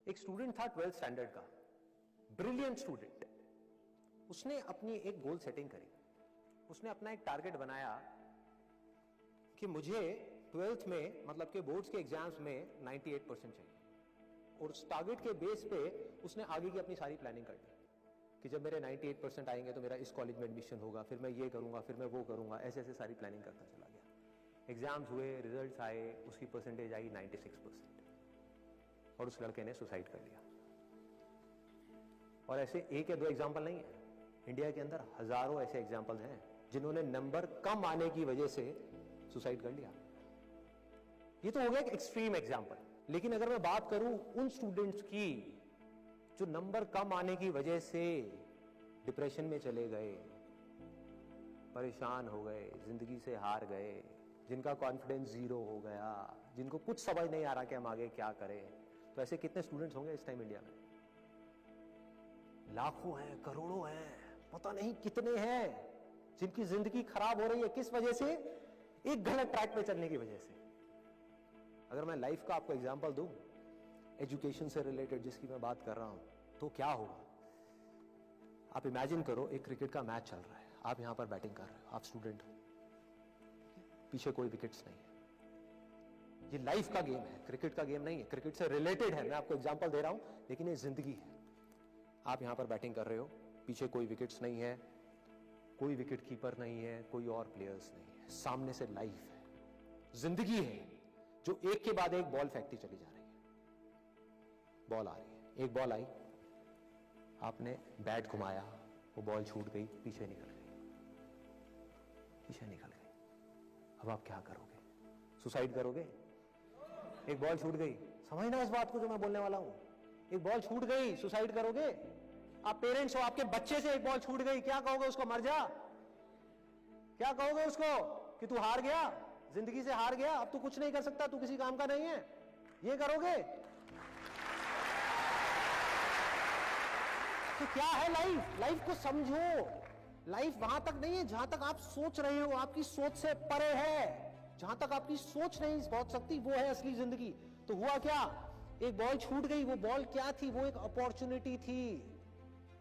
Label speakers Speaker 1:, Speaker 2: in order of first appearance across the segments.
Speaker 1: एक स्टूडेंट था 12th standard का, ब्रिलियंट स्टूडेंट। उसने अपनी एक गोल सेटिंग करी। उसने अपना एक टारगेट बनाया कि मुझे 12th में मतलब के बोर्ड्स के एग्जाम्स में 98% चाहिए, और उस टारगेट के बेस पे उसने आगे की अपनी सारी प्लानिंग कर ली कि जब मेरे 98% आएंगे तो मेरा इस कॉलेज में एडमिशन होगा, फिर मैं ये करूंगा, फिर मैं वो करूंगा। ऐसे ऐसे सारी प्लानिंग करता चला गया। एग्जाम्स हुए, रिजल्ट्स आए, उसकी परसेंटेज आई 96% और उस लड़के ने सुसाइड कर लिया। और ऐसे एक या दो एग्जाम्पल नहीं है, इंडिया के अंदर हजारों ऐसे एग्जाम्पल्स हैं जिन्होंने नंबर कम आने की वजह से सुसाइड कर लिया। ये तो हो गया एक एक्सट्रीम एग्जाम्पल। लेकिन अगर मैं बात करूं उन स्टूडेंट्स की जो नंबर कम आने की वजह से डिप्रेशन में चले गए, परेशान हो गए, जिंदगी से हार गए, जिनका कॉन्फिडेंस जीरो हो गया, जिनको कुछ समझ नहीं आ रहा कि हम आगे क्या करें, तो ऐसे कितने स्टूडेंट्स होंगे इस टाइम इंडिया में? लाखों हैं, करोड़ों हैं, पता नहीं कितने हैं जिनकी जिंदगी खराब हो रही है। किस वजह से? एक गलत ट्रैक पे चलने की वजह से। अगर मैं लाइफ का आपको एग्जांपल दूं, एजुकेशन से रिलेटेड जिसकी मैं बात कर रहा हूं, तो क्या होगा? आप इमेजिन करो, एक क्रिकेट का मैच चल रहा है, आप यहां पर बैटिंग कर रहे हो, आप स्टूडेंट हो, पीछे कोई विकेट्स नहीं है। ये लाइफ का गेम है, क्रिकेट का गेम नहीं है, क्रिकेट से रिलेटेड है। मैं आपको एग्जांपल दे रहा हूं, लेकिन ये जिंदगी है। आप यहां पर बैटिंग कर रहे हो, पीछे कोई विकेट्स नहीं है, कोई विकेट कीपर नहीं है, कोई और प्लेयर्स नहीं है, सामने से लाइफ है, जिंदगी है, जो एक के बाद एक बॉल फेंकती चली जा रही है। बॉल आ रही है, एक बॉल आई, आपने बैट घुमाया, वो बॉल छूट गई, पीछे निकल गई। अब आप क्या करोगे? सुसाइड करोगे? एक बॉल छूट गई, समझना इस बात को जो मैं बोलने वाला हूं। एक बॉल छूट गई, सुसाइड करोगे? आप पेरेंट्स हो, आपके बच्चे से एक बॉल छूट गई, क्या कहोगे उसको? मर जा? क्या कहोगे उसको कि तू हार गया, जिंदगी से हार गया, अब तू कुछ नहीं कर सकता, तू किसी काम का नहीं है? ये करोगे? तो क्या है लाइफ? लाइफ को समझो। लाइफ वहां तक नहीं है जहां तक आप सोच रहे हो, आपकी सोच से परे है। जहां तक आपकी सोच नहीं पहुंच सकती, वो है असली जिंदगी। तो हुआ क्या? एक बॉल छूट गई। वो बॉल क्या थी? वो एक अपॉर्चुनिटी थी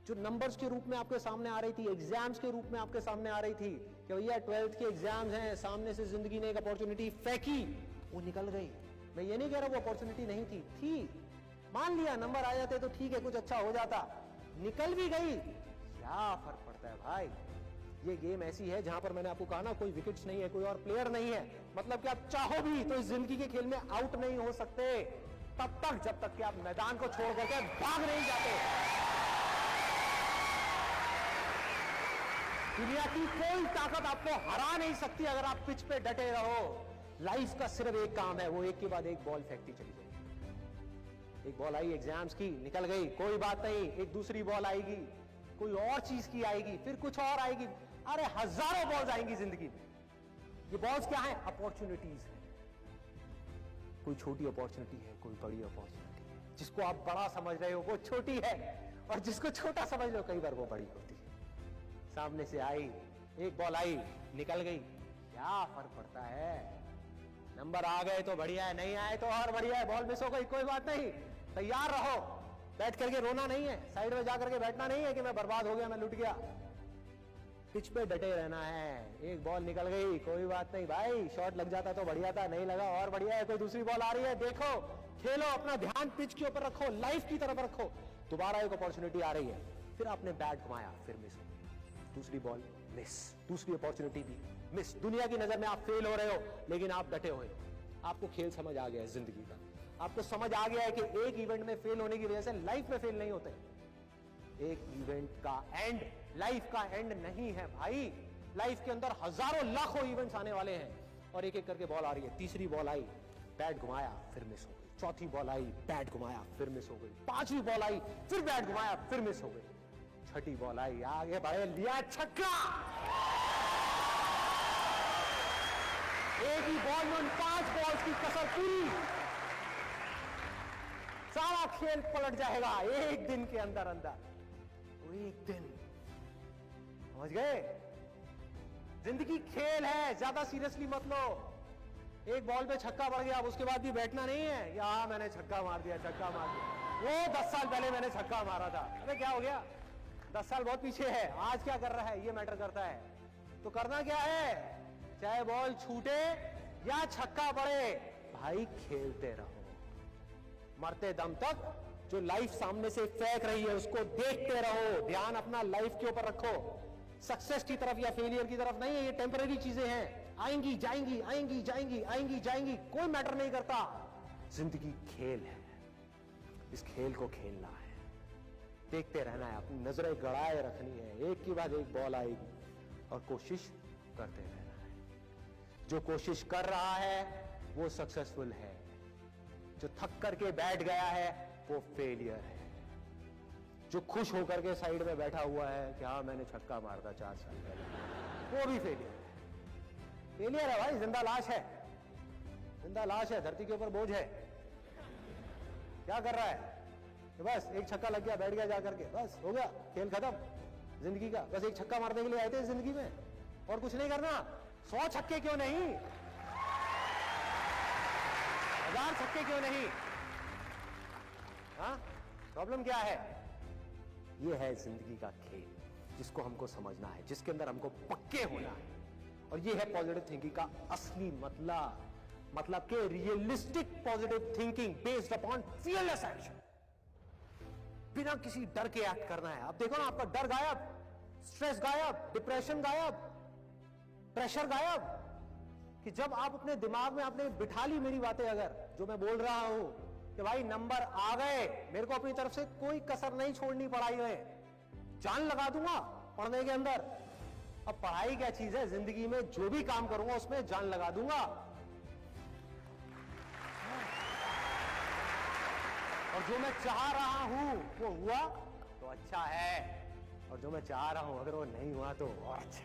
Speaker 1: जो नंबर्स के रूप में आपके सामने आ रही थी, एग्जाम्स के रूप में आपके सामने आ रही थी कि भैया 12th के एग्जाम्स हैं, सामने से जिंदगी ने एक अपॉर्चुनिटी फेंकी, वो निकल गई। मैं ये नहीं कह रहा वो अपॉर्चुनिटी नहीं थी। मान लिया नंबर आ जाते तो ठीक है, कुछ अच्छा हो जाता, निकल भी गई, क्या फर्क पड़ता है भाई? ये गेम ऐसी है जहां पर मैंने आपको कहा ना, कोई विकेट्स नहीं है, कोई और प्लेयर नहीं है, मतलब कि आप चाहो भी तो इस जिंदगी के खेल में आउट नहीं हो सकते तब तक जब तक कि आप मैदान को छोड़ करके भाग नहीं जाते। दुनिया की कोई ताकत आपको हरा नहीं सकती अगर आप पिच पे डटे रहो। लाइफ का सिर्फ एक काम है, वो एक के बाद एक बॉल फेंकती चली जाएगी। एक बॉल आई एग्जाम्स की, निकल गई, कोई बात नहीं, एक दूसरी बॉल आएगी, कोई और चीज की आएगी, फिर कुछ और आएगी। अरे हजारों बॉल्स आएंगी जिंदगी में। ये बॉल्स क्या है? अपॉर्चुनिटीज है। कोई छोटी अपॉर्चुनिटी है, कोई बड़ी अपॉर्चुनिटी है। जिसको आप बड़ा समझ रहे हो वो छोटी है, और जिसको छोटा समझ रहे हो कई बार वो बड़ी होती है। सामने से आई, एक बॉल आई, निकल गई, क्या फर्क पड़ता है? नंबर आ गए तो बढ़िया है, नहीं आए तो और बढ़िया है, बॉल मिस हो गई, कोई बात नहीं, तैयार रहो। बैठ करके रोना नहीं है, साइड में जाकर के बैठना नहीं है कि मैं बर्बाद हो गया, मैं लुट गया। पिच पे डटे रहना है। एक बॉल निकल गई, कोई बात नहीं भाई, शॉट लग जाता तो बढ़िया था, नहीं लगा और बढ़िया है, कोई दूसरी बॉल आ रही है, देखो, खेलो, अपना ध्यान पिच के ऊपर रखो, लाइफ की तरफ रखो। दोबारा एक अपॉर्चुनिटी आ रही है, फिर आपने बैट घुमाया, फिर मिस हो गई, दूसरी बॉल मिस, दूसरी अपॉर्चुनिटी भी मिस। दुनिया की नजर में आप फेल हो रहे हो, लेकिन आप डटे हुए हो। आपको खेल समझ आ गया है जिंदगी का। आपको समझ आ गया है कि एक इवेंट में फेल होने की वजह से लाइफ में फेल नहीं होते। एक इवेंट का एंड लाइफ का एंड नहीं है भाई। लाइफ के अंदर हजारों लाखों इवेंट्स आने वाले हैं, और एक एक करके बॉल आ रही है। तीसरी बॉल आई, बैट घुमाया, फिर मिस हो गई। चौथी बॉल आई, बैट घुमाया, फिर मिस हो गई। पांचवी बॉल आई, फिर बैट घुमाया, फिर मिस हो गई। छठी बॉल आई, आगे बढ़े, लिया छक्का। एक ही बॉल में उन 5 बॉल्स की कसर पूरी, सारा खेल पलट जाएगा एक दिन के अंदर अंदर। वो एक दिन, समझ गए? जिंदगी खेल है, ज्यादा सीरियसली मत लो। एक बॉल पे छक्का पड़ गया, अब उसके बाद भी बैठना नहीं है कि हाँ मैंने छक्का मार दिया, छक्का मार दिया, वो 10 साल पहले मैंने छक्का मारा था। अरे क्या हो गया, 10 साल बहुत पीछे है, आज क्या कर रहा है ये मैटर करता है। तो करना क्या है, चाहे बॉल छूटे या छक्का पड़े, भाई खेलते रहो मरते दम तक। जो लाइफ सामने से फेंक रही है उसको देखते रहो, ध्यान अपना लाइफ के ऊपर रखो, सक्सेस की तरफ या फेलियर की तरफ नहीं है। ये टेम्पररी चीजें हैं, आएंगी जाएंगी, आएंगी जाएंगी, आएंगी जाएंगी, कोई मैटर नहीं करता। जिंदगी खेल है, इस खेल को खेलना है, देखते रहना है, अपनी नजरें गड़ाए रखनी है, एक के बाद एक बॉल आएगी और कोशिश करते रहना है। जो कोशिश कर रहा है वो सक्सेसफुल है, जो थक करके बैठ गया है वो फेलियर है, जो खुश होकर के साइड में बैठा हुआ है कि हाँ मैंने छक्का मारा था 4 साल पहले, वो भी फेलियर है। फेलियर है भाई, जिंदा लाश है, जिंदा लाश है, धरती के ऊपर बोझ है। क्या कर रहा है, तो बस एक छक्का लग गया, बैठ गया जाकर के, बस हो गया, खेल खत्म जिंदगी का। बस एक छक्का मारने के लिए आए थे जिंदगी में, और कुछ नहीं करना। 100 छक्के क्यों नहीं, 1000 छक्के क्यों नहीं, हाँ प्रॉब्लम क्या है। ये है जिंदगी का खेल, जिसको हमको समझना है, जिसके अंदर हमको पक्के होना है। और ये है पॉजिटिव थिंकिंग का असली मतलब के realistic positive thinking based upon fearless action. बिना किसी डर के एक्ट करना है। अब देखो ना, आपका डर गायब, स्ट्रेस गायब, डिप्रेशन गायब, प्रेशर गायब। कि जब आप अपने दिमाग में आपने बिठा ली मेरी बातें, अगर जो मैं बोल रहा हूं कि भाई नंबर आ गए, मेरे को अपनी तरफ से कोई कसर नहीं छोड़नी पढ़ाई में, जान लगा दूंगा पढ़ने के अंदर। अब पढ़ाई क्या चीज है, जिंदगी में जो भी काम करूंगा उसमें जान लगा दूंगा। और जो मैं चाह रहा हूं वो हुआ तो अच्छा है, और जो मैं चाह रहा हूं अगर वो नहीं हुआ तो और अच्छा।